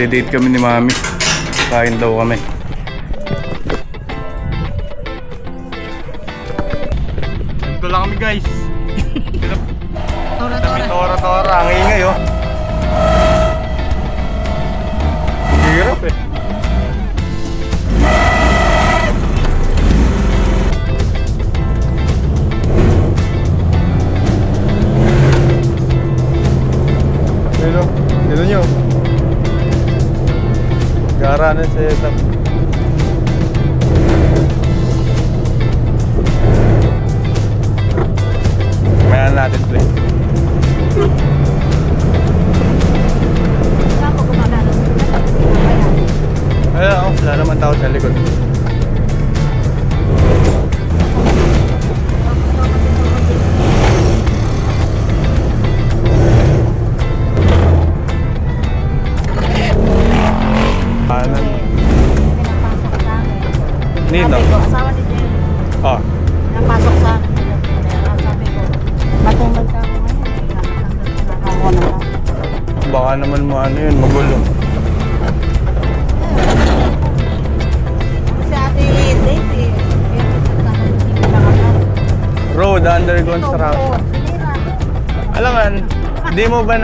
Date kami ni Mami. Kain daw kami. Ito lang kami guys. Tora-tora. Ang ingay oh. Hirap eh. Dito nyo. Gara na sa setup. Mayan natin play. Ayun, wala naman tao sa likod. Nino? Asawa ni Jenny. Oh. Napasok sa akin. Kaya sabi ko, matungkol ka ako ngayon. Nakakawa na lang. Baka naman yun, magulo. Si Ate Daisy, Road under construction. Alangan, di mo ba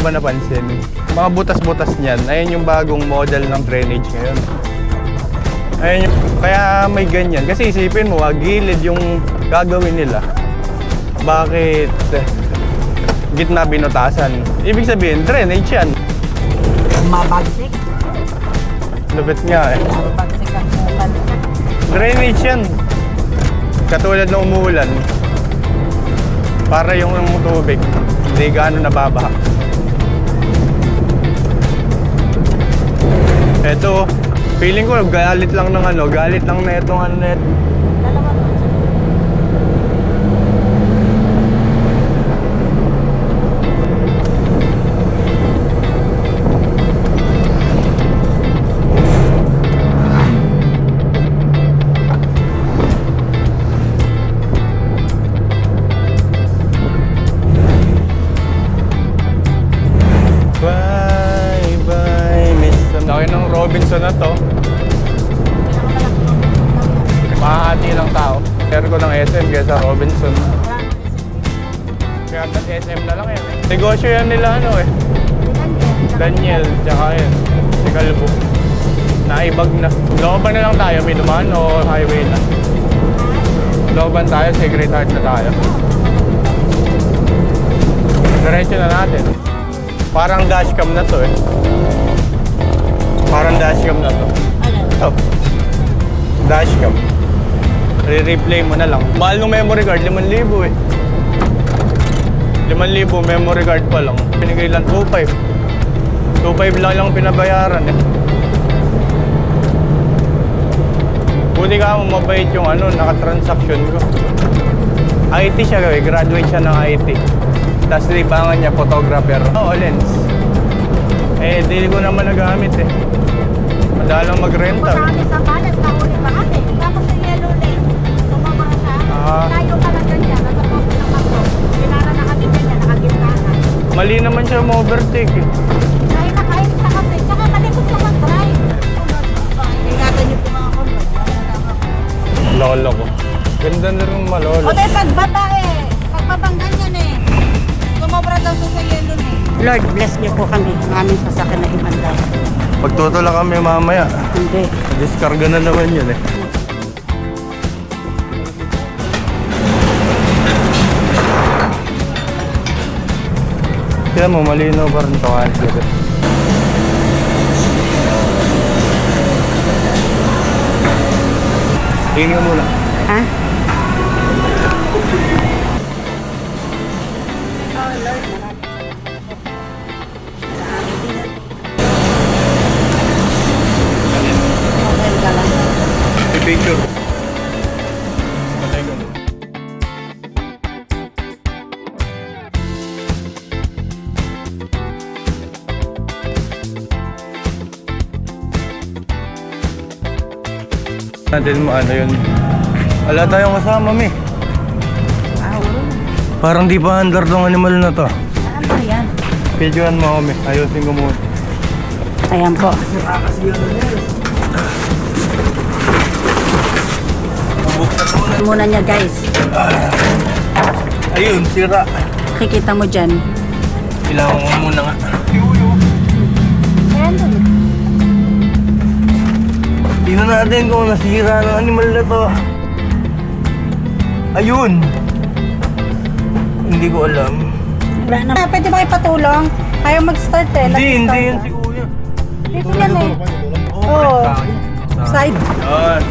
napansin? Mga butas-butas niyan, ayun yung bagong model ng drainage ngayon. Ayun yung, kaya may ganyan. Kasi isipin mo, gilid yung gagawin nila. Bakit gitna binutasan? Ibig sabihin, drainage yan. Mabagsik. Lupit nga eh. Mabagsik ang mukan. Drainage yan. Katulad ng umuulan. Para yung tubig, hindi gaano nababaha. Eto, feeling ko galit lang na itong ano na ito. Dalawa doon. Bye, miss. Laki ng Robinson na to. Mahahati lang tao. Share ko ng SM kaysa Robinson. Kaya SM na lang yan eh. Negosyo yan nila Daniel, tsaka yun. Si Calvo. Naibag na. Looban na lang tayo, may dumaan o highway na? Looban tayo, Secret Heart na tayo. Diretso na natin. Parang dashcam na to eh. Parang dashcam na to. Ito. Dashcam. Re-replay mo na lang. Mahal ng memory card, 5,000 eh. 5,000 memory card pa lang. Pinigay lang 2,500. 2,500 lang pinabayaran eh. Buti ka mo mabait yung naka-transaction ko. IT siya graduate siya ng IT. Tapos libangan niya, photographer. Lens. Di ko naman nagamit eh. Madalang magrenta eh. Kung sa kalas, nahuli pa kami. Tapos sa yellow lane, tumama siya. Tayo ka lang ganyan, nasa posto ng makro. Pinara na kami ganyan, nakagitna na. Mali naman siya ma-overtake eh. Dahil nakain siya kasi, tsaka malikot siya mag-drive. Ingatan niyo po mga kondo. Lolo ko. Ganda na rin malolo. O dahil pagbaba pagbabang ganyan tumobra daw sa yellow lane. Lord, bless niyo po kami. Maraming sasakyan na imanda. Pagtutula kami mamaya. Hindi. Diskarga na naman yun eh. Kaya mo, malinaw pa rin ito kahit gabi. Tingin ka muna. Ha? Picture. Natin mo yun. Wala tayong kasama, mi. Parang di pa handler tong animal na to. Ano yan? Videoan mo ako, mi. Ayusin ko muna. Ayan po. Sira kasi yun. Buksan Muna niya guys. Ayun, sira. Kikita mo dyan. Kailangan mo muna nga. Ayan doon. Tingnan natin kung nasira ng animal na to. Ayun. Hindi ko alam. Wala na. Pwede ba ipatulong? Ayaw mag-start eh. Hindi Nag-start yun na. si Kuya. Dito yan eh. Oo. Oo. Side. Yan.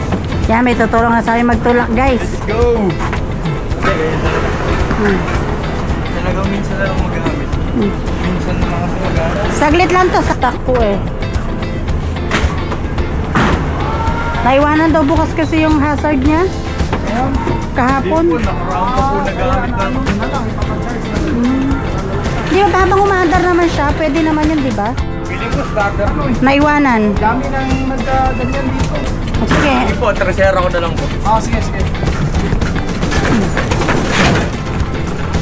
Yan, may tutulong na sa akin magtulak guys. Let's go! Talagang minsan na lang magamit. Minsan na lang kasi magamit. Saglit lang to sa takpo eh. Naiwanan daw bukas kasi yung hazard niya. Kahapon. Nakaraan pa po nagamit natin. Di ba habang umaandar naman siya, pwede naman yun, di ba? Piling ko starter no eh. Naiwanan. Dami nang nagkaganyan dito. Sige. Sige po, tresera ko na lang po. Sige.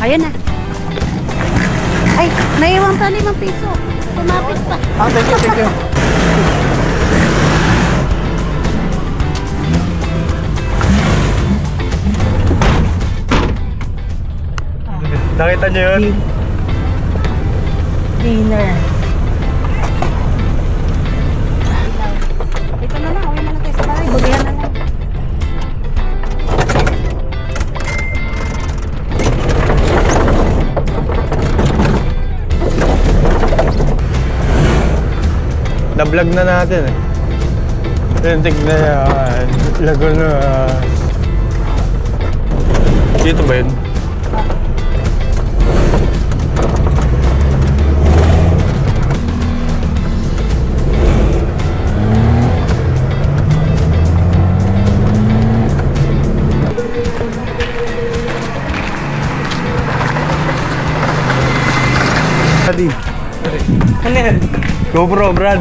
Ayun na. Ay, naiwan pa 5 piso. Tumapit pa. Thank you. Nakita niyo yun? Dinner. Ito na lang, uwi na natin sa bahay. Bulihan na lang. Na-vlog na natin eh. Tignan yan. Laguna. Dito ba yun? Adi. Ano yan? GoPro, Brad.